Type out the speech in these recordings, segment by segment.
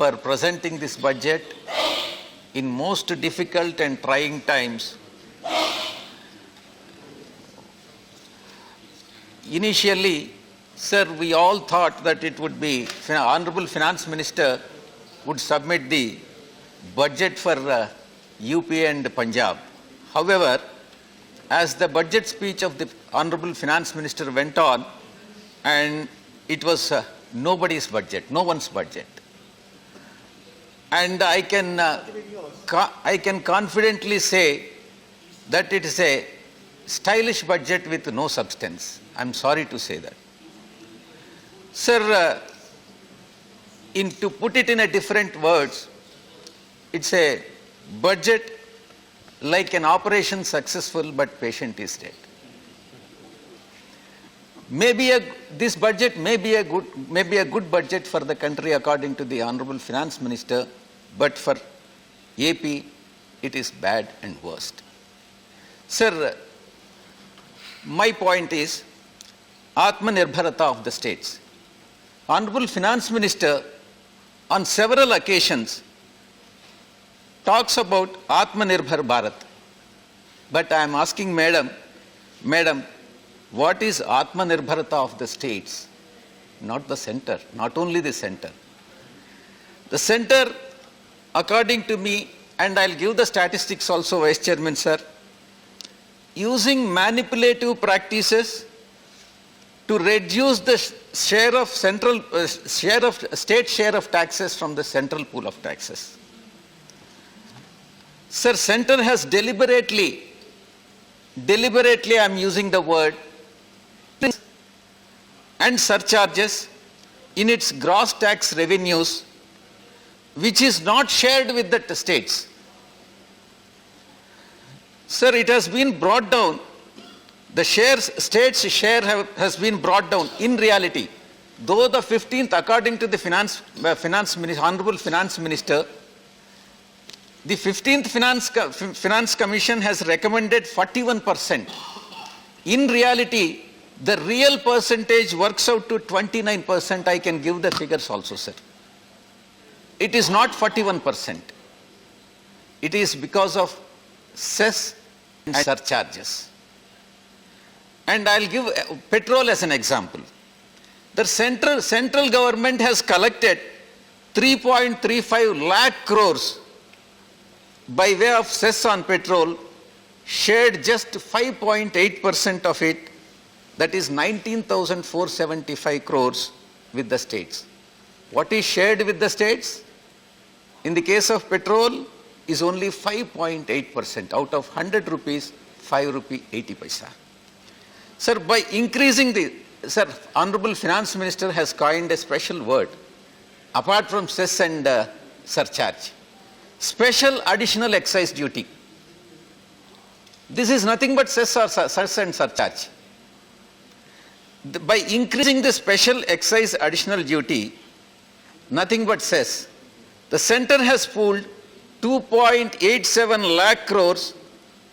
for presenting this budget in most difficult and trying times. Initially, sir, we all thought that it would be Honorable Finance Minister would submit the budget for UP and Punjab. However, as the budget speech of the Honorable Finance Minister went on, and it was nobody's budget, no one's budget. And I can confidently say that it is a stylish budget with no substance. I'm sorry to say that. Sir, to put it in a different words, it's a budget like an operation successful but patient is dead. This budget may be a good budget for the country according to the Honorable Finance Minister, but for AP it is bad and worst. Sir, my point is Atmanirbharata of the states. Honorable Finance Minister on several occasions talks about Atmanirbhar Bharat. But I am asking Madam, what is Atmanirbharata of the states? Not the center, not only the center. The center, according to me, and I'll give the statistics also, Vice Chairman, sir, using manipulative practices to reduce the share of state share of taxes from the central pool of taxes. Sir, center has deliberately I'm using the word, and surcharges in its gross tax revenues, which is not shared with the states. Sir, it has been brought down. The states' share has been brought down. In reality, though the 15th, according to the Honorable Finance Minister, the 15th Finance Commission has recommended 41%. In reality, the real percentage works out to 29%. I can give the figures also, sir. It is not 41%. It is because of cess and surcharges. And I'll give petrol as an example. The central government has collected 3.35 lakh crores by way of cess on petrol, shared just 5.8% of it, that is 19,475 crores with the states. What is shared with the states? In the case of petrol is only 5.8%. Out of 100 rupees, 5 rupee 80 paisa. Sir, by increasing Honorable Finance Minister has coined a special word, apart from cess and surcharge. Special additional excise duty. This is nothing but cess and surcharge. By increasing the special excise additional duty, nothing but cess, the center has pooled 2.87 lakh crores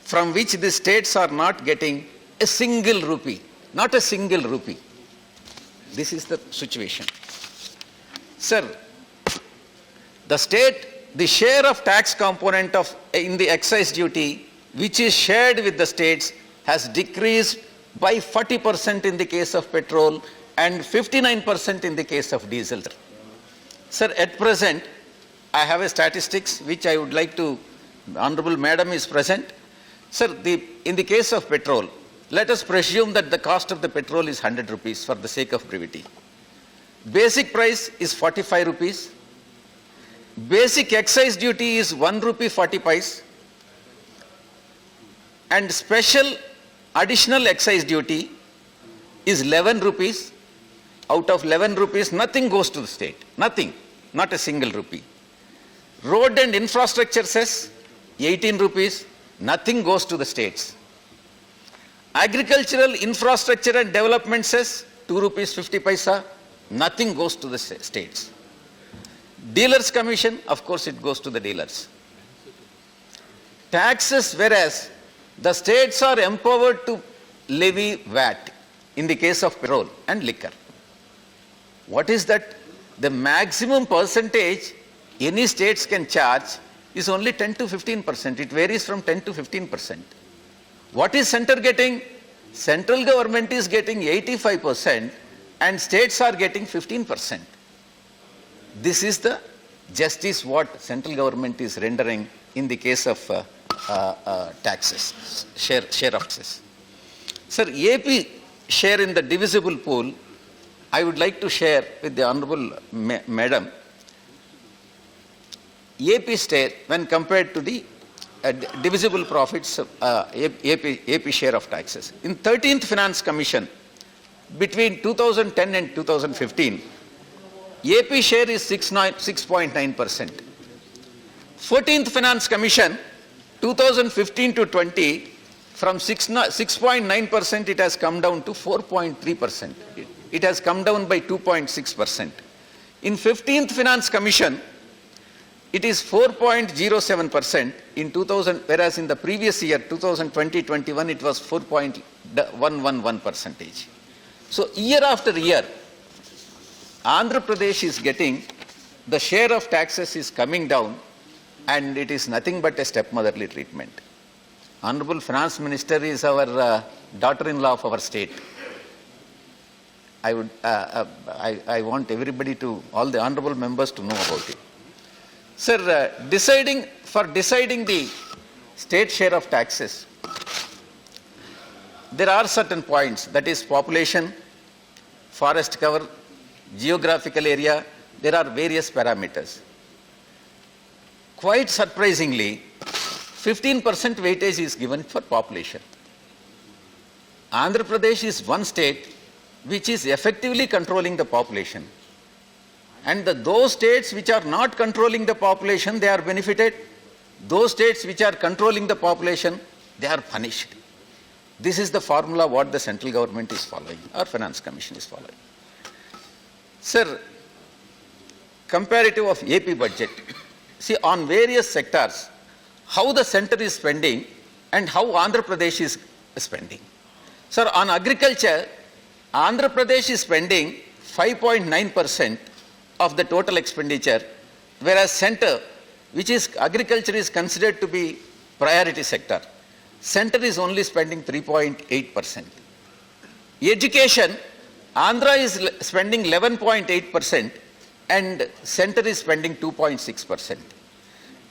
from which the states are not getting a single rupee. Not a single rupee. This is the situation. Sir, the share of tax component in the excise duty, which is shared with the states, has decreased by 40% in the case of petrol and 59% in the case of diesel. Sir, at present, I have a statistics which I would like to, Honorable Madam is present. Sir, in the case of petrol, let us presume that the cost of the petrol is 100 rupees for the sake of brevity. Basic price is 45 rupees. Basic excise duty is 1 rupee 40 paise. And special additional excise duty is 11 rupees. Out of 11 rupees, nothing goes to the state. Nothing. Not a single rupee. Road and infrastructure cess, 18 rupees. Nothing goes to the states. Agricultural infrastructure and development cess, 2 rupees 50 paisa. Nothing goes to the states. Dealers commission, of course it goes to the dealers. Taxes, whereas the states are empowered to levy VAT in the case of petrol and liquor. What is that? The maximum percentage any states can charge is only 10 to 15%. It varies from 10 to 15%. What is center getting? Central government is getting 85% and states are getting 15%. This is the justice what central government is rendering in the case of taxes, share of taxes. Sir, AP share in the divisible pool, I would like to share with the Honorable Madam. AP state, when compared to the divisible profits, AP share of taxes. In 13th Finance Commission, between 2010 and 2015, AP share is 6.9%. 14th Finance Commission, 2015 to 20, from 6.9% it has come down to 4.3%. It has come down by 2.6%. In 15th Finance Commission, it is 4.07% in 2000, whereas in the previous year, 2020-21, it was 4.111%. So year after year, Andhra Pradesh is getting, the share of taxes is coming down, and it is nothing but a stepmotherly treatment. Honorable Finance Minister is our daughter-in-law of our state. I want everybody to, all the honorable members to know about it. Sir, deciding the state share of taxes, there are certain points, that is population, forest cover, geographical area, there are various parameters. Quite surprisingly, 15% weightage is given for population. Andhra Pradesh is one state which is effectively controlling the population. And those states which are not controlling the population, they are benefited. Those states which are controlling the population, they are punished. This is the formula what the central government is following, or Finance Commission is following. Sir, comparative of AP budget. See, on various sectors, how the center is spending and how Andhra Pradesh is spending. Sir, on agriculture, Andhra Pradesh is spending 5.9% of the total expenditure, whereas center, which is agriculture, is considered to be priority sector. Center is only spending 3.8%. Education, Andhra is spending 11.8% and center is spending 2.6%.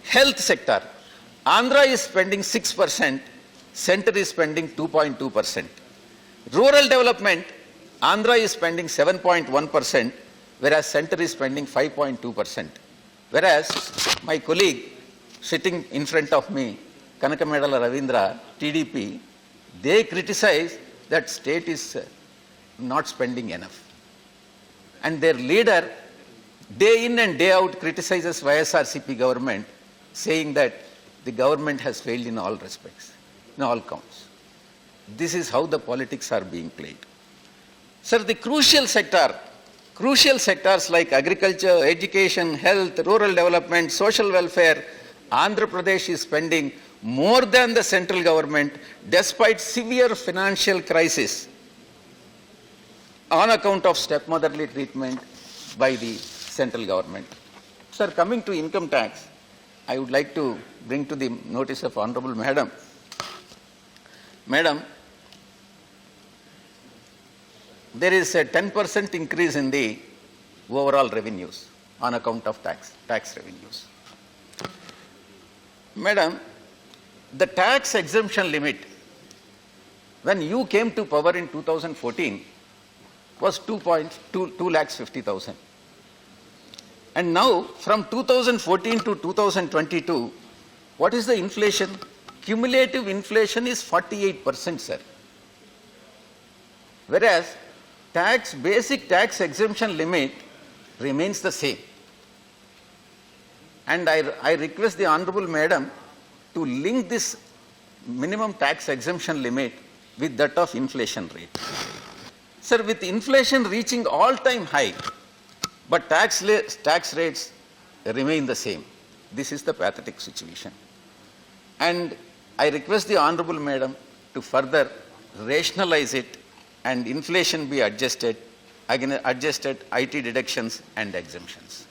Health sector, Andhra is spending 6%, center is spending 2.2%. Rural development, Andhra is spending 7.1%, whereas center is spending 5.2%. Whereas my colleague sitting in front of me, Kanakamedala Ravindra, TDP, they criticize that state is not spending enough. And their leader, day in and day out, criticizes YSRCP government, saying that the government has failed in all respects, in all counts. This is how the politics are being played. Sir, the crucial sectors like agriculture, education, health, rural development, social welfare, Andhra Pradesh is spending more than the central government despite severe financial crisis on account of stepmotherly treatment by the central government. Sir, coming to income tax, I would like to bring to the notice of Honorable Madam. Madam, there is a 10% increase in the overall revenues on account of tax revenues. Madam, the tax exemption limit, when you came to power in 2014, was 2,50,000. And now, from 2014 to 2022, what is the inflation? Cumulative inflation is 48%, sir. Whereas, basic tax exemption limit remains the same. And I request the Honorable Madam to link this minimum tax exemption limit with that of inflation rate. Sir, with inflation reaching all-time high, but tax rates remain the same. This is the pathetic situation. And I request the Honorable Madam to further rationalize it and inflation be adjusted IT deductions and exemptions.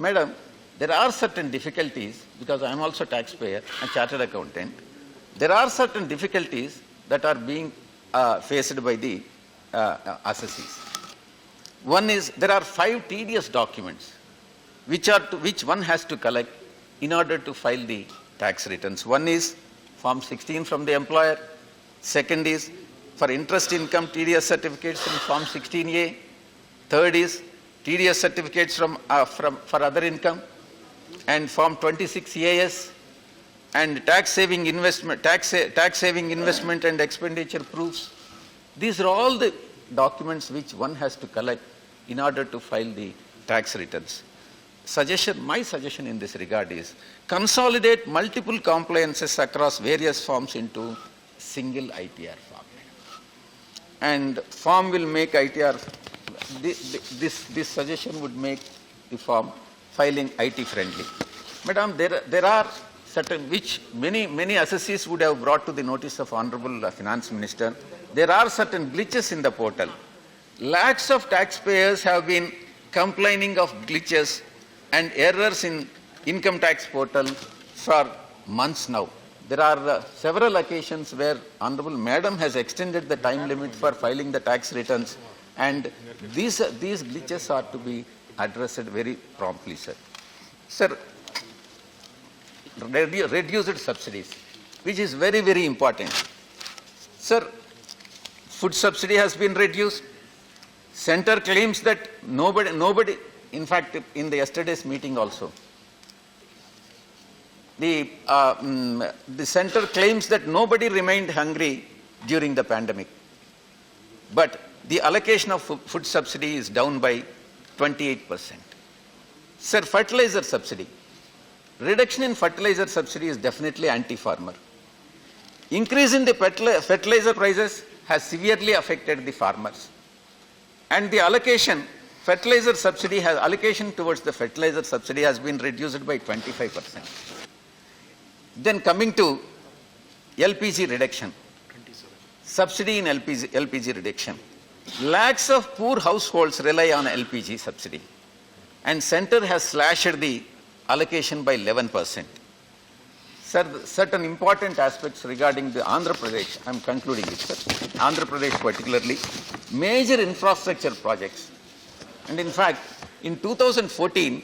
Madam, there are certain difficulties, because I am also taxpayer and chartered accountant. There are certain difficulties that are being faced by the assessees. One is, there are 5 tedious documents which one has to collect in order to file the tax returns. One is Form 16 from the employer. Second is for interest income TDS certificates from Form 16A. Third is TDS certificates for other income, and Form 26AS, and tax saving investment and expenditure proofs. These are all the documents which one has to collect in order to file the tax returns. My suggestion in this regard is consolidate multiple compliances across various forms into single ITR form. And form will make ITR, this suggestion would make the form filing IT friendly. Madam, there are certain which many assessees would have brought to the notice of Honorable Finance Minister. There are certain glitches in the portal. Lakhs of taxpayers have been complaining of glitches and errors in income tax portal for months now. There are several occasions where Honorable Madam has extended the time limit for filing the tax returns, and these glitches are to be addressed very promptly, sir. Sir, reduced subsidies, which is very, very important. Sir, food subsidy has been reduced. Center claims that nobody, in fact, in the yesterday's meeting also, the center claims that nobody remained hungry during the pandemic. But the allocation of food subsidy is down by 28%. Sir, fertilizer subsidy. Reduction in fertilizer subsidy is definitely anti-farmer. Increase in the fertilizer prices has severely affected the farmers. And the allocation towards the fertilizer subsidy has been reduced by 25%. Then coming to LPG reduction, subsidy in LPG reduction. Lakhs of poor households rely on LPG subsidy, and center has slashed the allocation by 11%. Certain important aspects regarding the Andhra Pradesh, I am concluding it, sir. Andhra Pradesh particularly, major infrastructure projects. And in fact, in 2014,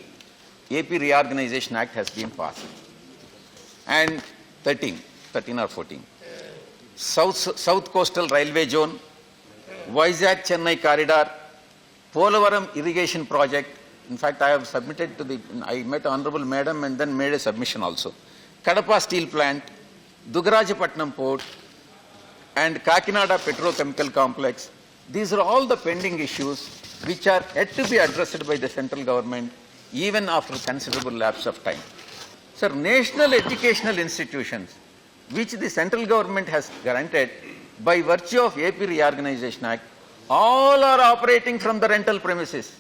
AP Reorganization Act has been passed. And 13 or 14. South Coastal Railway Zone, Vizag Chennai Corridor, Polavaram Irrigation Project. In fact, I have submitted I met Honorable Madam and then made a submission also. Kadapa Steel Plant, Dugarajapatnam Port, and Kakinada Petrochemical Complex. These are all the pending issues which are yet to be addressed by the central government even after considerable lapse of time. Sir, national educational institutions which the central government has granted by virtue of AP Reorganization Act, all are operating from the rental premises.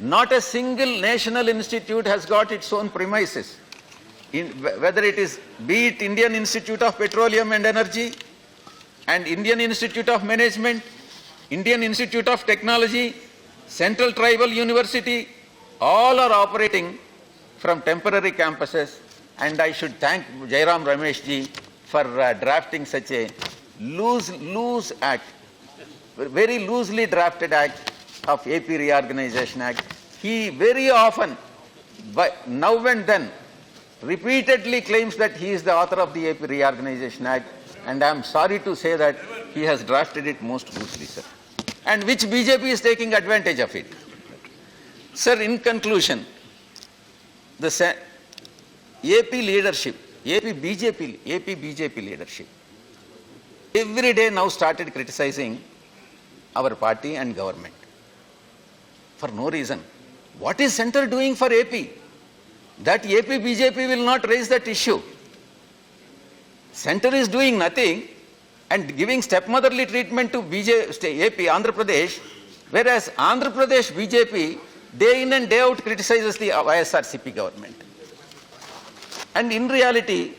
Not a single national institute has got its own premises. Whether it is, be it Indian Institute of Petroleum and Energy and Indian Institute of Management, Indian Institute of Technology, Central Tribal University, all are operating from temporary campuses, and I should thank Jairam Ramesh ji for drafting such a loose act, very loosely drafted act of AP Reorganization Act. He very often, now and then, repeatedly claims that he is the author of the AP Reorganization Act, and I am sorry to say that he has drafted it most loosely, sir, and which BJP is taking advantage of it. Sir, in conclusion, the AP leadership, AP BJP leadership, every day now started criticizing our party and government for no reason. What is centre doing for AP? That AP BJP will not raise that issue. Centre is doing nothing and giving stepmotherly treatment to AP, Andhra Pradesh, whereas Andhra Pradesh BJP day in and day out criticizes the YSRCP government. And in reality,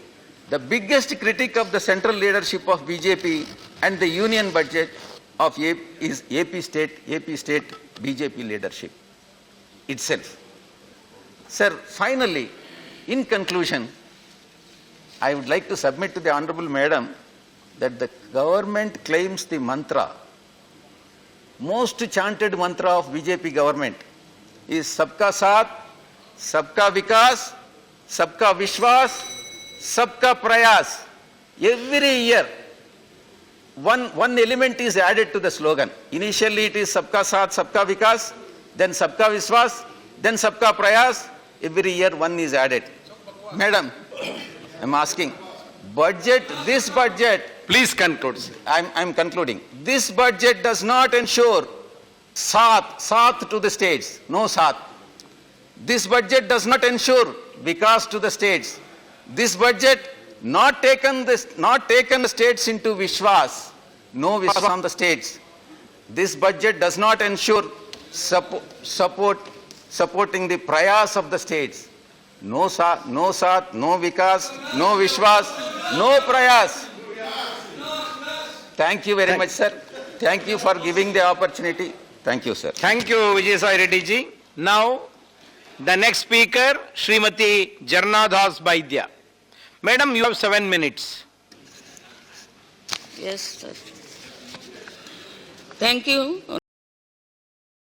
the biggest critic of the central leadership of BJP and the union budget of AP is AP state BJP leadership itself. Sir, finally, in conclusion, I would like to submit to the Honorable Madam that the government claims the mantra, most chanted mantra of BJP government is Sabka Saath, Sabka Vikas, Sabka Vishwas, Sabka Prayas. Every year, one element is added to the slogan. Initially it is Sabka Saath, Sabka Vikas, then Sabka Vishwas, then Sabka Prayas. Every year one is added. Madam, I'm asking, this budget, Please conclude, sir. I'm concluding. This budget does not ensure Saath to the states, no Saath. This budget does not ensure Vikas to the states. This budget not taken the states into Vishwas, no Vishwas on the states. This budget does not ensure supporting the prayas of the states. No Saath, no Vikas, no Vishwas, no prayas. Thank you very much, sir. Thank you for giving the opportunity. Thank you, sir. Thank you, Vijaya Sai Reddy ji. Now, the next speaker, Srimati Jarna Das Baidya. Madam, you have 7 minutes. Yes, sir. Thank you.